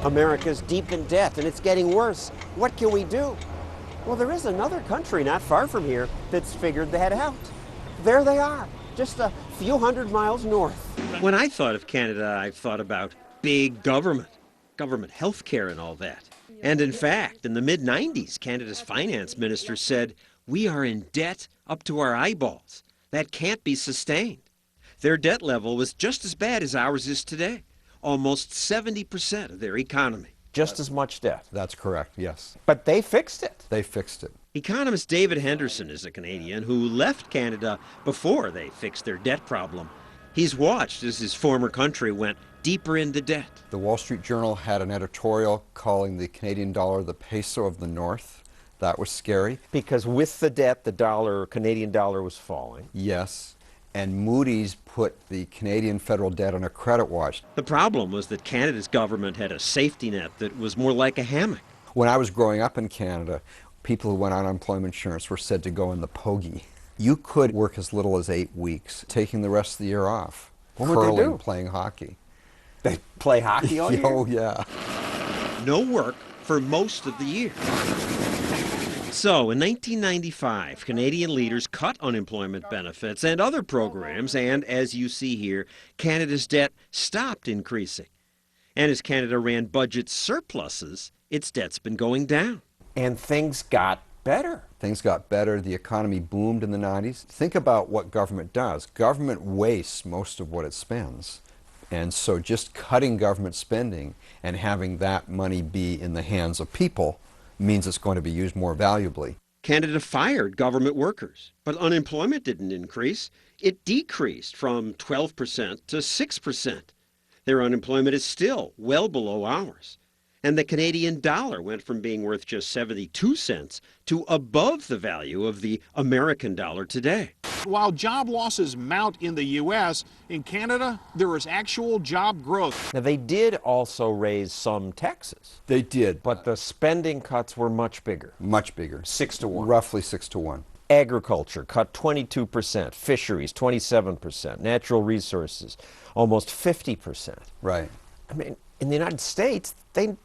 America's deep in debt and it's getting worse. What can we do? Well, there is another country not far from here that's figured that out. There they are, just a few hundred miles north. When I thought of Canada, I thought about big government health care and all that. And in fact, in the mid-90s, Canada's finance minister said, "We are in debt up to our eyeballs. That can't be sustained." Their debt level was just as bad as ours is today, almost 70% of their economy. Just as much debt. That's correct, yes. But they fixed it. They fixed it. Economist David Henderson is a Canadian who left Canada before they fixed their debt problem. He's watched as his former country went deeper into debt. The Wall Street Journal had an editorial calling the Canadian dollar the peso of the North. That was scary. Because with the debt, the Canadian dollar was falling. Yes. And Moody's put the Canadian federal debt on a credit watch. The problem was that Canada's government had a safety net that was more like a hammock. When I was growing up in Canada, people who went on unemployment insurance were said to go in the pogey. You could work as little as 8 weeks, taking the rest of the year off. What would they do? Playing hockey. They play hockey all year? Oh, yeah. No work for most of the year. So, in 1995, Canadian leaders cut unemployment benefits and other programs, and as you see here, Canada's debt stopped increasing. And as Canada ran budget surpluses, its debt's been going down. And things got better. Things got better. The economy boomed in the 90s. Think about what government does. Government wastes most of what it spends. And so just cutting government spending and having that money be in the hands of people means it's going to be used more valuably. Canada fired government workers, but unemployment didn't increase. It decreased from 12% to 6%. Their unemployment is still well below ours. And the Canadian dollar went from being worth just 72 cents to above the value of the American dollar today. While job losses mount in the U.S., in Canada, there is actual job growth. Now, they did also raise some taxes. They did. But the spending cuts were much bigger. Much bigger. 6 to 1. Roughly 6 to 1. Agriculture cut 22%, fisheries 27%, natural resources almost 50%. Right. I mean, in the United States, they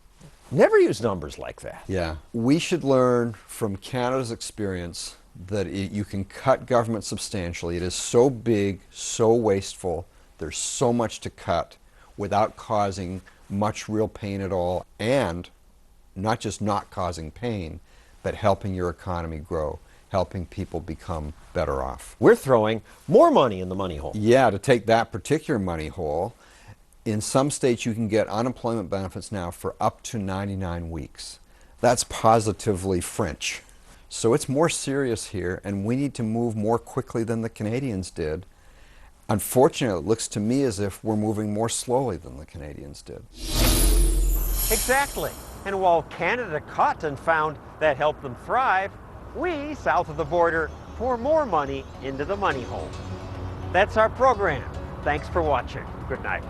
never use numbers like that. Yeah. We should learn from Canada's experience that you can cut government substantially. It is so big, so wasteful, there's so much to cut without causing much real pain at all, and not just not causing pain, but helping your economy grow, helping people become better off. We're throwing more money in the money hole. Yeah, to take that particular money hole, in some states you can get unemployment benefits now for up to 99 weeks. That's positively French. So it's more serious here, and we need to move more quickly than the Canadians did. Unfortunately, it looks to me as if we're moving more slowly than the Canadians did. Exactly. And while Canada cut and found that helped them thrive, we, south of the border, pour more money into the money hole. That's our program. Thanks for watching. Good night.